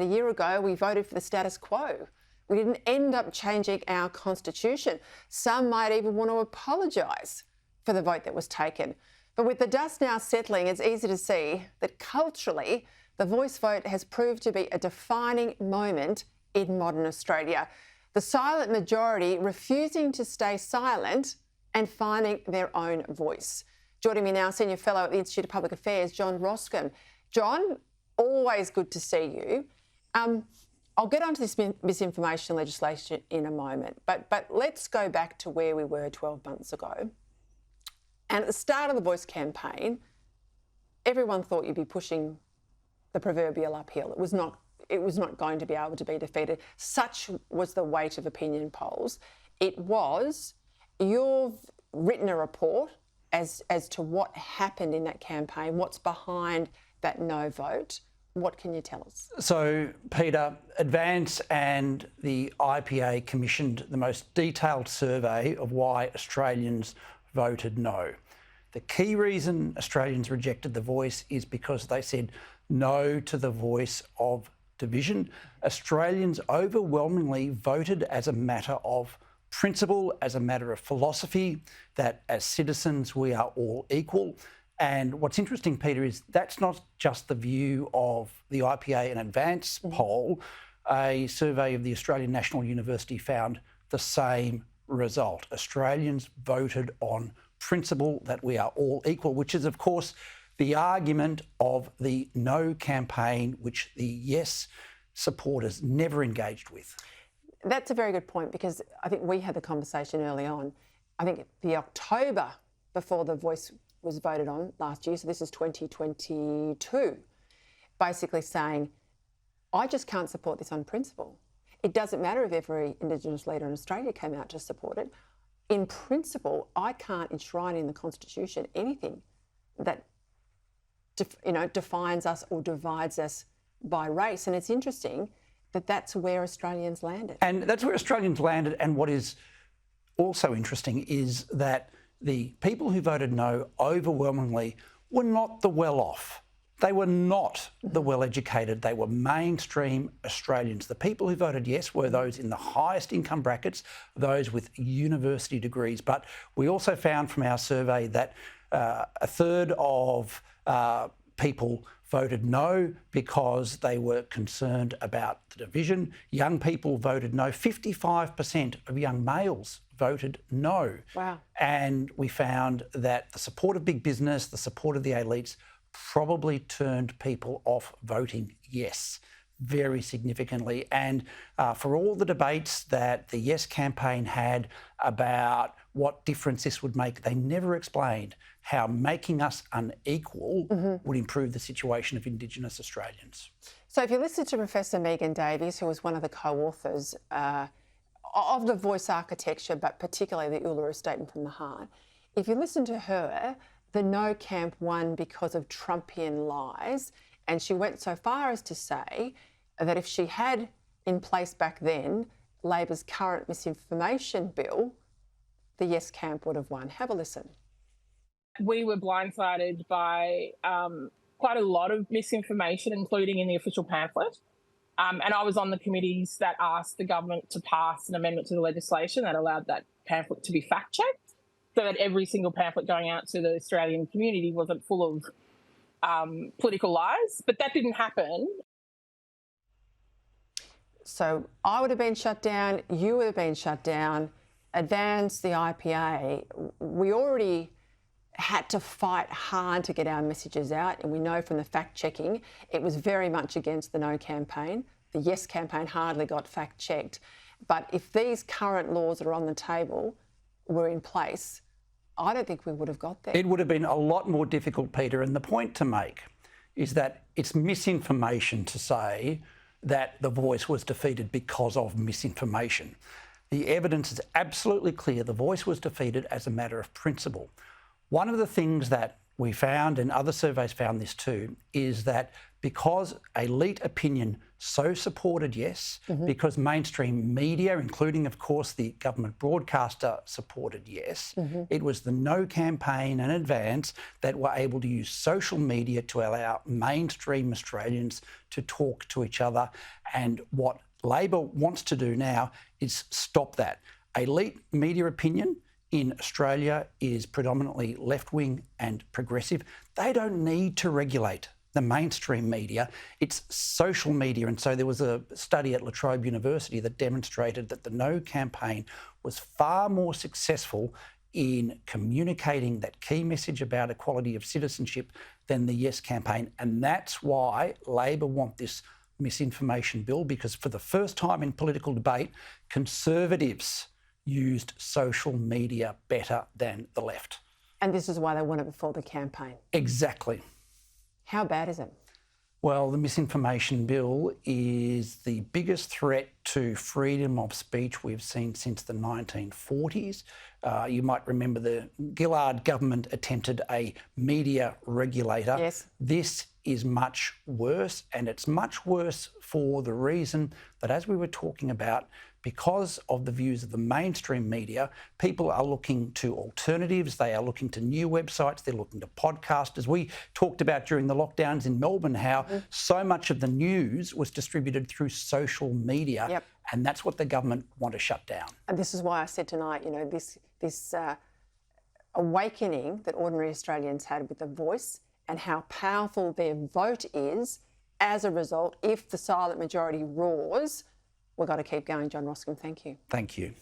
a year ago we voted for the status quo. We didn't end up changing our constitution. Some might even want to apologise for the vote that was taken. But with the dust now settling, it's easy to see that culturally, the Voice vote has proved to be a defining moment in modern Australia. The silent majority refusing to stay silent and finding their own voice. Joining me now, Senior Fellow at the Institute of Public Affairs, John Roskam. John, always good to see you. I'll get onto this misinformation legislation in a moment, but let's go back to where we were 12 months ago. And at the start of the Voice campaign, everyone thought you'd be pushing the proverbial uphill. It was not going to be able to be defeated. Such was the weight of opinion polls. You've written a report as to what happened in that campaign, what's behind that no vote. What can you tell us? So, Peter, Advance and the IPA commissioned the most detailed survey of why Australians voted no. The key reason Australians rejected the Voice is because they said no to the voice of division. Australians overwhelmingly voted as a matter of principle, as a matter of philosophy, that as citizens we are all equal. And what's interesting, Peter, is that's not just the view of the IPA and Advance poll. A survey of the Australian National University found the same result. Australians voted on principle that we are all equal, which is, of course, the argument of the no campaign, which the yes supporters never engaged with. That's a very good point, because I think we had the conversation early on. I think the October before the Voice was voted on last year, so this is 2022, basically saying, I just can't support this on principle. It doesn't matter if every Indigenous leader in Australia came out to support it. In principle, I can't enshrine in the Constitution anything that defines us or divides us by race. And it's interesting that that's where Australians landed. And that's where Australians landed. And what is also interesting is that the people who voted no overwhelmingly were not the well-off. They were not the well-educated. They were mainstream Australians. The people who voted yes were those in the highest income brackets, those with university degrees. But we also found from our survey that a third of people voted no because they were concerned about the division. Young people voted no. 55% of young males voted no. Wow. And we found that the support of big business, the support of the elites, probably turned people off voting yes very significantly. And for all the debates that the Yes campaign had about what difference this would make, they never explained how making us unequal would improve the situation of Indigenous Australians. So if you listen to Professor Megan Davies, who was one of the co-authors of the Voice architecture, but particularly the Uluru Statement from the Heart, if you listen to her, the no camp won because of Trumpian lies. And she went so far as to say that if she had in place back then Labor's current misinformation bill, the yes camp would have won. Have a listen. We were blindsided by quite a lot of misinformation, including in the official pamphlet. And I was on the committees that asked the government to pass an amendment to the legislation that allowed that pamphlet to be fact-checked, so that every single pamphlet going out to the Australian community wasn't full of political lies. But that didn't happen. So I would have been shut down, you would have been shut down. Advance, the IPA, we already had to fight hard to get our messages out, and we know from the fact-checking it was very much against the no campaign. The yes campaign hardly got fact-checked. But if these current laws that are on the table were in place, I don't think we would have got there. It would have been a lot more difficult, Peter, and the point to make is that it's misinformation to say that the Voice was defeated because of misinformation. The evidence is absolutely clear. The Voice was defeated as a matter of principle. One of the things that we found, and other surveys found this too, is that because elite opinion So supported, yes, because mainstream media, including, of course, the government broadcaster, supported, yes. It was the No campaign and Advance that were able to use social media to allow mainstream Australians to talk to each other. And what Labor wants to do now is stop that. Elite media opinion in Australia is predominantly left-wing and progressive. They don't need to regulate the mainstream media. It's social media. And so there was a study at La Trobe University that demonstrated that the No campaign was far more successful in communicating that key message about equality of citizenship than the Yes campaign. And that's why Labor want this misinformation bill, because for the first time in political debate, Conservatives used social media better than the left. And this is why they want it before the campaign. Exactly. How bad is it? Well, the misinformation bill is the biggest threat to freedom of speech we've seen since the 1940s. You might remember the Gillard government attempted a media regulator. Yes. This is much worse, and it's much worse for the reason that, as we were talking about, because of the views of the mainstream media, people are looking to alternatives, they are looking to new websites, they're looking to podcasts. As we talked about during the lockdowns in Melbourne, how so much of the news was distributed through social media. Yep. And that's what the government want to shut down. And this is why I said tonight, you know, this awakening that ordinary Australians had with the voice and how powerful their vote is as a result, if the silent majority roars, we've got to keep going. John Roskam, thank you. Thank you.